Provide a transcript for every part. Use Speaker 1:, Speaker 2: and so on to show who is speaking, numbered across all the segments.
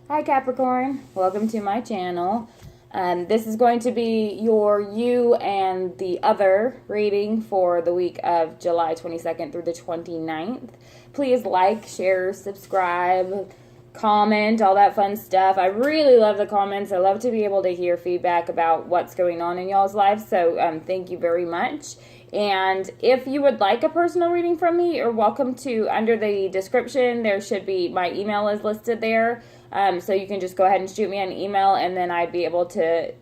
Speaker 1: Hi Capricorn, welcome to my channel. This is going to be your you and the other reading for the week of July 22nd through the 29th. Please like, share, subscribe, comment, all that fun stuff. I really love the comments. I love to be able to hear feedback about what's going on in y'all's lives, so thank you very much. And if you would like a personal reading from me, you're welcome to, under the description, there should be, my email is listed there. So you can just go ahead and shoot me an email, and then I'd be able to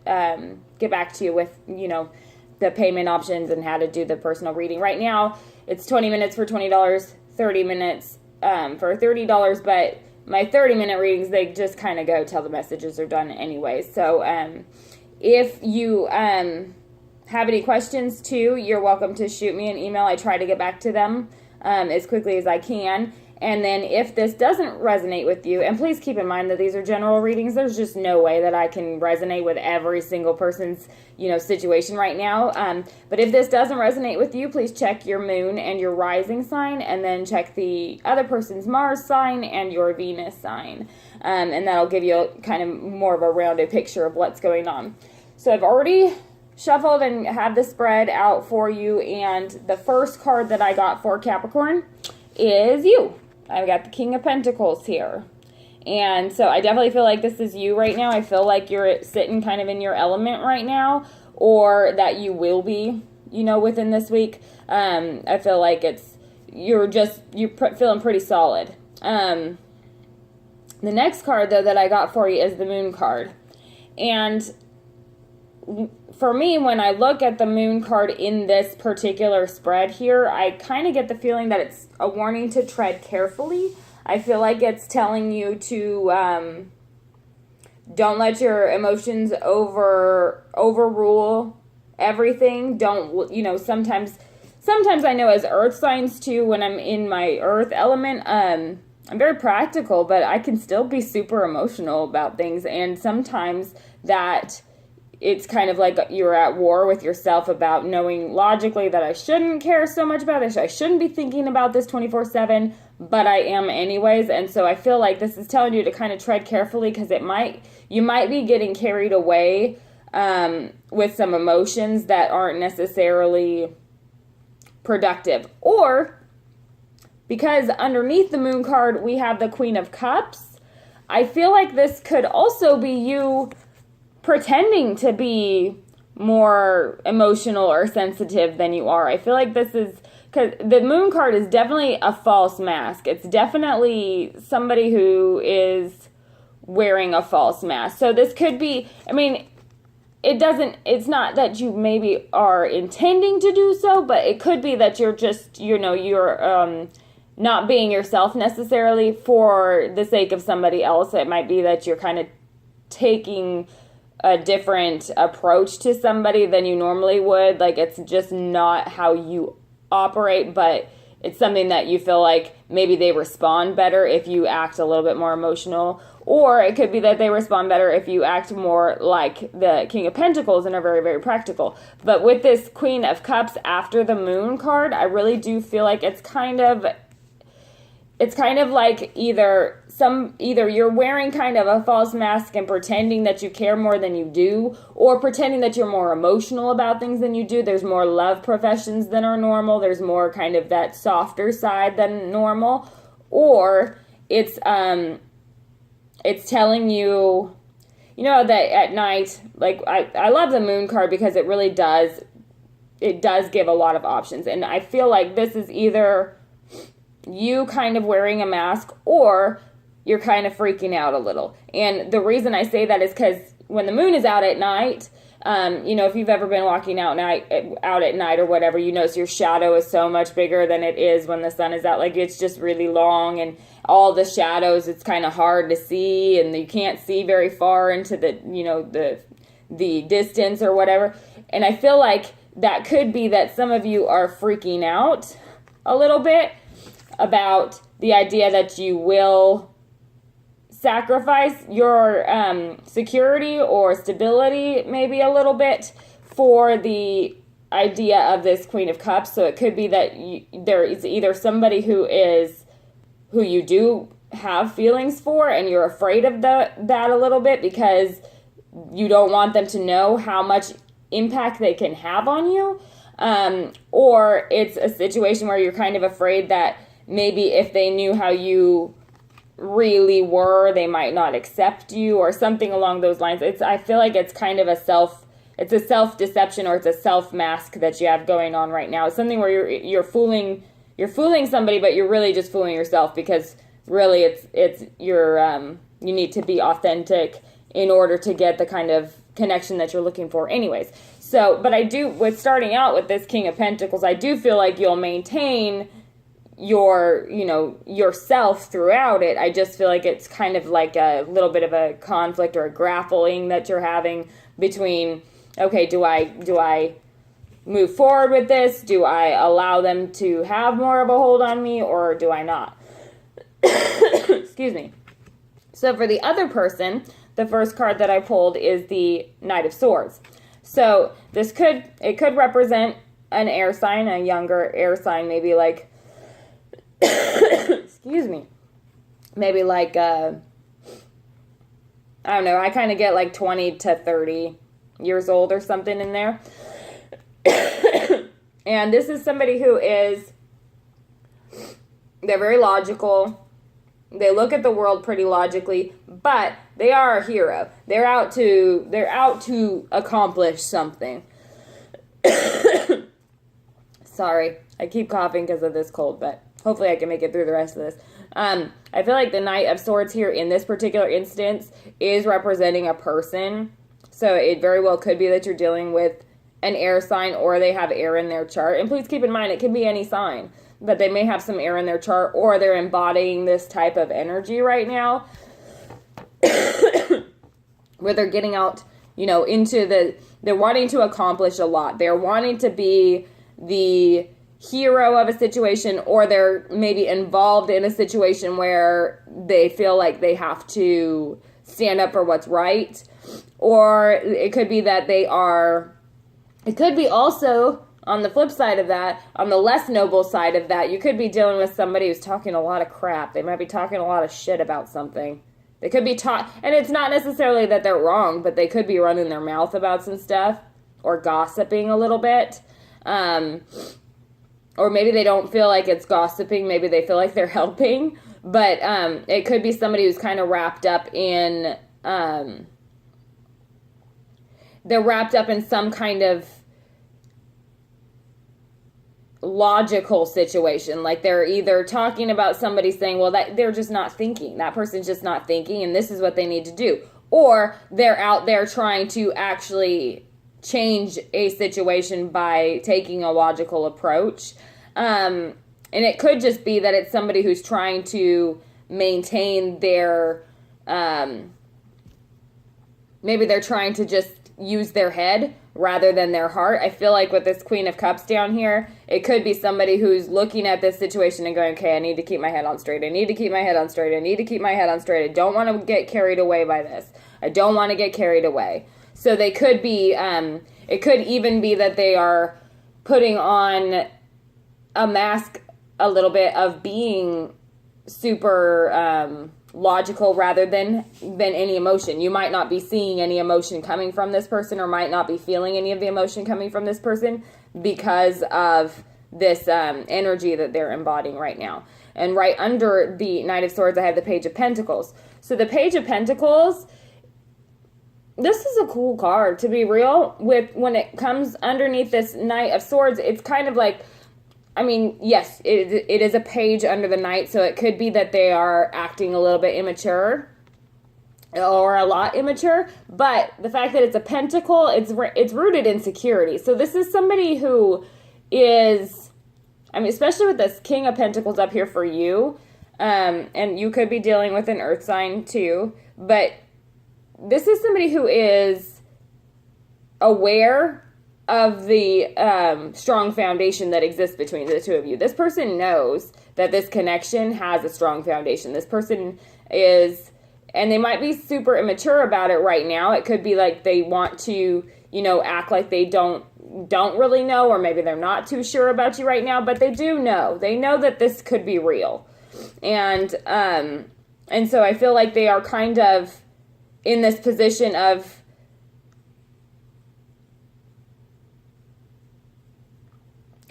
Speaker 1: get back to you with, the payment options and how to do the personal reading. Right now, it's 20 minutes for $20, 30 minutes for $30, but my 30-minute readings, they just kind of go till the messages are done anyway. So if you have any questions too, you're welcome to shoot me an email. I try to get back to them as quickly as I can. And then if this doesn't resonate with you, and please keep in mind that these are general readings, there's just no way that I can resonate with every single person's, situation right now. But if this doesn't resonate with you, please check your moon and your rising sign, and then check the other person's Mars sign and your Venus sign. And that'll give you kind of more of a rounded picture of what's going on. So I've already shuffled and have the spread out for you, and the first card that I got for Capricorn is you. I've got the King of Pentacles here. And so I definitely feel like this is you right now. I feel like you're sitting kind of in your element right now, or that you will be, within this week. I feel like you're feeling pretty solid. The next card, though, that I got for you is the Moon card. And for me, when I look at the Moon card in this particular spread here, I kind of get the feeling that it's a warning to tread carefully. I feel like it's telling you to don't let your emotions overrule everything. Don't, sometimes I know as earth signs too, when I'm in my earth element, I'm very practical, but I can still be super emotional about things. And sometimes that it's kind of like you're at war with yourself about knowing logically that I shouldn't care so much about this. I shouldn't be thinking about this 24/7, but I am anyways. And so I feel like this is telling you to kind of tread carefully, because you might be getting carried away with some emotions that aren't necessarily productive. Or because underneath the Moon card, we have the Queen of Cups. I feel like this could also be you pretending to be more emotional or sensitive than you are. I feel like this is, because the Moon card is definitely a false mask. It's definitely somebody who is wearing a false mask. So this could be, it's not that you maybe are intending to do so, but it could be that you're just, you're not being yourself necessarily for the sake of somebody else. It might be that you're kind of taking a different approach to somebody than you normally would. Like, it's just not how you operate, but it's something that you feel like maybe they respond better if you act a little bit more emotional. Or it could be that they respond better if you act more like the King of Pentacles and are very, very practical. But with this Queen of Cups after the Moon card, I really do feel like it's kind of like either you're wearing kind of a false mask and pretending that you care more than you do, or pretending that you're more emotional about things than you do. There's more love professions than are normal. There's more kind of that softer side than normal. Or it's telling you, that at night, like I love the Moon card because it really does give a lot of options. And I feel like this is either you kind of wearing a mask, or you're kind of freaking out a little. And the reason I say that is because when the moon is out at night, if you've ever been walking out at night or whatever, you notice your shadow is so much bigger than it is when the sun is out. Like, it's just really long, and all the shadows, it's kind of hard to see, and you can't see very far into the distance or whatever. And I feel like that could be that some of you are freaking out a little bit about the idea that you will sacrifice your security or stability maybe a little bit for the idea of this Queen of Cups. So it could be that there is either somebody who you do have feelings for, and you're afraid of that a little bit because you don't want them to know how much impact they can have on you. Or it's a situation where you're kind of afraid that maybe if they knew how you really were, they might not accept you, or something along those lines. I feel like it's kind of a self-deception, or it's a self-mask that you have going on right now. It's something where you're fooling somebody, but you're really just fooling yourself, because really you need to be authentic in order to get the kind of connection that you're looking for anyways. So, but with starting out with this King of Pentacles, I do feel like you'll maintain yourself throughout it. I just feel like it's kind of like a little bit of a conflict or a grappling that you're having between, okay, do I move forward with this? Do I allow them to have more of a hold on me, or do I not? Excuse me. So for the other person, the first card that I pulled is the Knight of Swords. So it could represent an air sign, a younger air sign, maybe like, excuse me, maybe like, I don't know, I kind of get like 20 to 30 years old or something in there. And this is somebody who they're very logical. They look at the world pretty logically, but they are a hero. They're out to accomplish something. Sorry, I keep coughing because of this cold, but hopefully I can make it through the rest of this. I feel like the Knight of Swords here in this particular instance is representing a person. So it very well could be that you're dealing with an air sign, or they have air in their chart. And please keep in mind, it can be any sign, but they may have some air in their chart, or they're embodying this type of energy right now where they're getting out, they're wanting to accomplish a lot. They're wanting to be the hero of a situation, or they're maybe involved in a situation where they feel like they have to stand up for what's right. Or it could be that it could be also, on the flip side of that, on the less noble side of that, you could be dealing with somebody who's talking a lot of crap. They might be talking a lot of shit about something. They could be and it's not necessarily that they're wrong, but they could be running their mouth about some stuff, or gossiping a little bit. Or maybe they don't feel like it's gossiping. Maybe they feel like they're helping. But it could be somebody who's kind of wrapped up in... they're wrapped up in some kind of logical situation. Like they're either talking about somebody saying, well, that they're just not thinking. That person's just not thinking, and this is what they need to do. Or they're out there trying to actually change a situation by taking a logical approach. And it could just be that it's somebody who's trying to maintain their, maybe they're trying to just use their head rather than their heart. I feel like with this Queen of Cups down here, it could be somebody who's looking at this situation and going, okay, I need to keep my head on straight. I need to keep my head on straight. I need to keep my head on straight. I don't want to get carried away by this. I don't want to get carried away. So they could be, it could even be that they are putting on a mask a little bit of being super logical rather than any emotion. You might not be seeing any emotion coming from this person, or might not be feeling any of the emotion coming from this person because of this energy that they're embodying right now. And right under the Knight of Swords, I have the Page of Pentacles. So the Page of Pentacles, this is a cool card, to be real. When it comes underneath this Knight of Swords, it's kind of like, I mean, yes, it is a page under the Knight, so it could be that they are acting a little bit immature, or a lot immature, but the fact that it's a pentacle, it's rooted in security. So this is somebody who is, I mean, especially with this King of Pentacles up here for you, and you could be dealing with an earth sign too, but this is somebody who is aware of the strong foundation that exists between the two of you. This person knows that this connection has a strong foundation. This person is, and they might be super immature about it right now. It could be like they want to, act like they don't really know, or maybe they're not too sure about you right now, but they do know. They know that this could be real. And And so I feel like they are kind of in this position of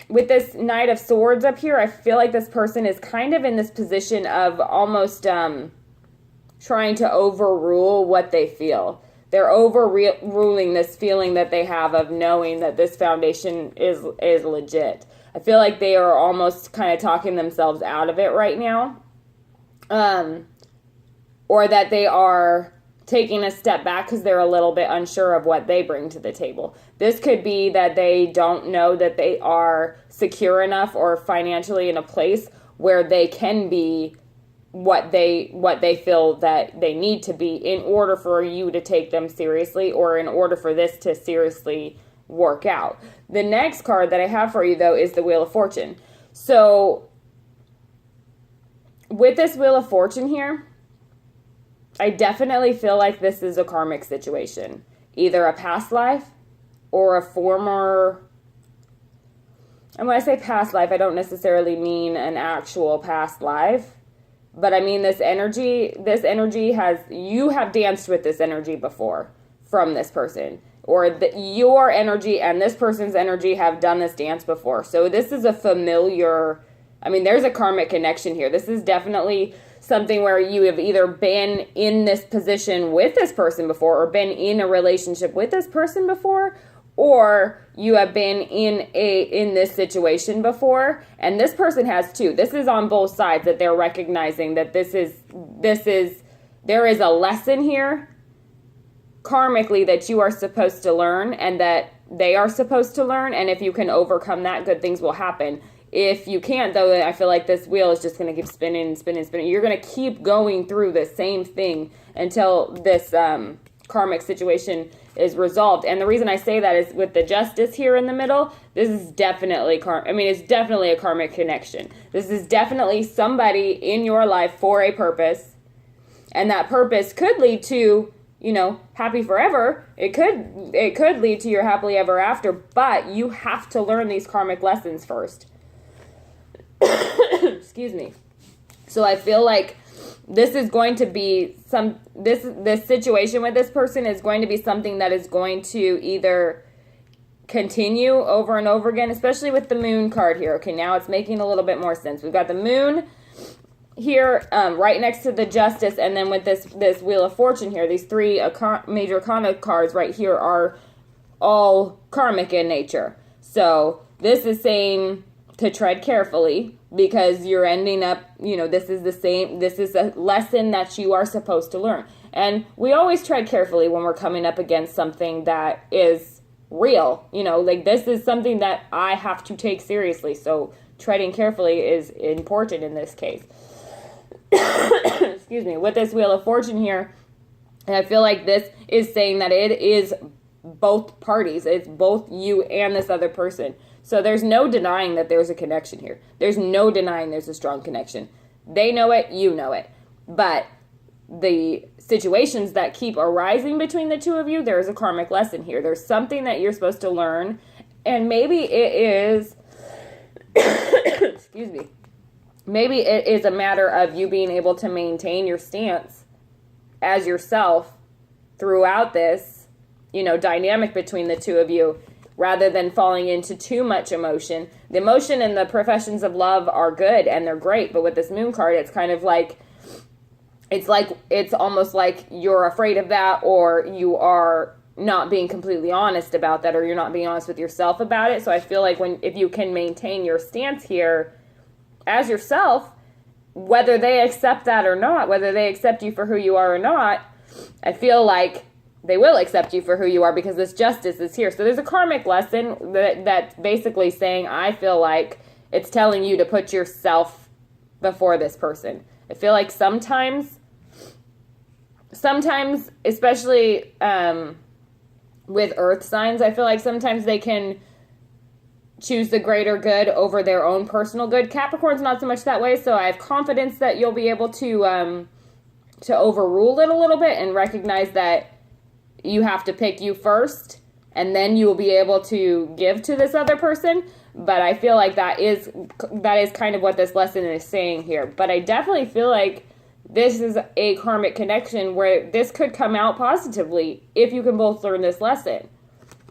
Speaker 1: with this Knight of Swords up here, I feel like this person is kind of in this position of almost trying to overrule what they feel. They're overruling this feeling that they have of knowing that this foundation is legit. I feel like they are almost kind of talking themselves out of it right now. Or that they are taking a step back because they're a little bit unsure of what they bring to the table. This could be that they don't know that they are secure enough or financially in a place where they can be what they feel that they need to be in order for you to take them seriously, or in order for this to seriously work out. The next card that I have for you, though, is the Wheel of Fortune. So with this Wheel of Fortune here, I definitely feel like this is a karmic situation. Either a past life or a former... And when I say past life, I don't necessarily mean an actual past life. But I mean this energy has... You have danced with this energy before from this person. Or your energy and this person's energy have done this dance before. So this is a familiar... I mean, there's a karmic connection here. This is definitely something where you have either been in this position with this person before, or been in a relationship with this person before, or you have been in this situation before, and this person has too. This is on both sides, that they're recognizing that there is a lesson here karmically that you are supposed to learn, and that they are supposed to learn, and if you can overcome that, good things will happen. If you can't, though, I feel like this wheel is just going to keep spinning and spinning and spinning. You're going to keep going through the same thing until this karmic situation is resolved. And the reason I say that is with the Justice here in the middle, this is definitely it's definitely a karmic connection. This is definitely somebody in your life for a purpose. And that purpose could lead to, happy forever. It could lead to your happily ever after, but you have to learn these karmic lessons first. Excuse me. So I feel like this is going to be this situation with this person is going to be something that is going to either continue over and over again, especially with the Moon card here. Okay, now it's making a little bit more sense. We've got the Moon here right next to the Justice, and then with this Wheel of Fortune here, these three major arcana cards right here are all karmic in nature. So this is saying to tread carefully, because you're ending up, this is a lesson that you are supposed to learn. And we always tread carefully when we're coming up against something that is real, this is something that I have to take seriously. So treading carefully is important in this case. Excuse me. With this Wheel of Fortune here, and I feel like this is saying that it is both parties. It's both you and this other person. So there's no denying that there's a connection here. There's no denying there's a strong connection. They know it, you know it. But the situations that keep arising between the two of you, there is a karmic lesson here. There's something that you're supposed to learn. And maybe it is, excuse me, maybe it is a matter of you being able to maintain your stance as yourself throughout this, dynamic between the two of you, rather than falling into too much emotion. The emotion and the professions of love are good and they're great, but with this Moon card, it's kind of like, it's almost like you're afraid of that, or you are not being completely honest about that, or you're not being honest with yourself about it. So I feel like if you can maintain your stance here as yourself, whether they accept that or not, whether they accept you for who you are or not, I feel like they will accept you for who you are, because this Justice is here. So there's a karmic lesson that's basically saying, I feel like it's telling you to put yourself before this person. I feel like sometimes, especially with earth signs, I feel like sometimes they can choose the greater good over their own personal good. Capricorn's not so much that way, so I have confidence that you'll be able to overrule it a little bit and recognize that you have to pick you first, and then you will be able to give to this other person. But I feel like that is kind of what this lesson is saying here. But I definitely feel like this is a karmic connection where this could come out positively if you can both learn this lesson.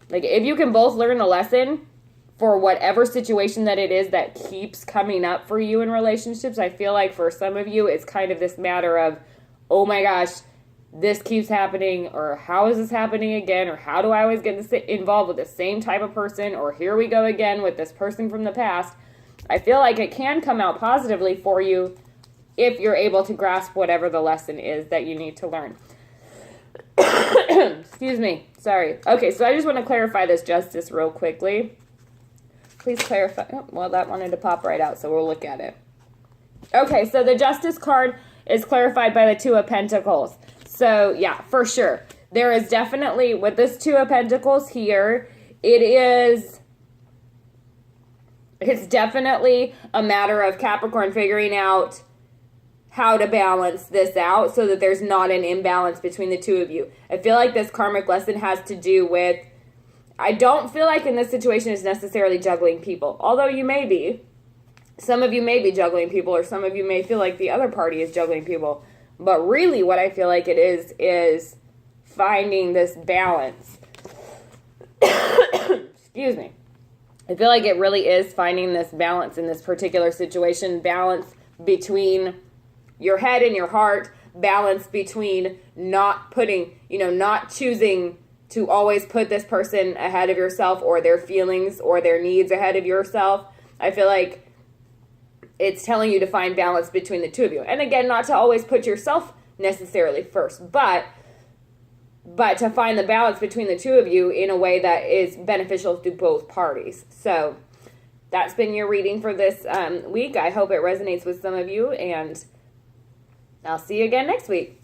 Speaker 1: Like, if you can both learn the lesson for whatever situation that it is that keeps coming up for you in relationships, I feel like for some of you, it's kind of this matter of, oh my gosh, this keeps happening, or how is this happening again, or how do I always get involved with the same type of person, or here we go again with this person from the past. I feel like it can come out positively for you if you're able to grasp whatever the lesson is that you need to learn. Excuse me. Sorry. Okay, so I just want to clarify this justice real quickly. Please clarify. Oh, well, that wanted to pop right out, so we'll look at it. Okay, so the justice card is clarified by the Two of Pentacles. So, yeah, for sure. There is definitely, with this Two of Pentacles here, it's definitely a matter of Capricorn figuring out how to balance this out so that there's not an imbalance between the two of you. I feel like this karmic lesson has to do with, I don't feel like in this situation is necessarily juggling people, although you may be. Some of you may be juggling people, or some of you may feel like the other party is juggling people. But really what I feel like it is finding this balance. Excuse me. I feel like it really is finding this balance in this particular situation. Balance between your head and your heart. Balance between not choosing to always put this person ahead of yourself, or their feelings or their needs ahead of yourself. I feel like it's telling you to find balance between the two of you. And again, not to always put yourself necessarily first, but to find the balance between the two of you in a way that is beneficial to both parties. So that's been your reading for this week. I hope it resonates with some of you, and I'll see you again next week.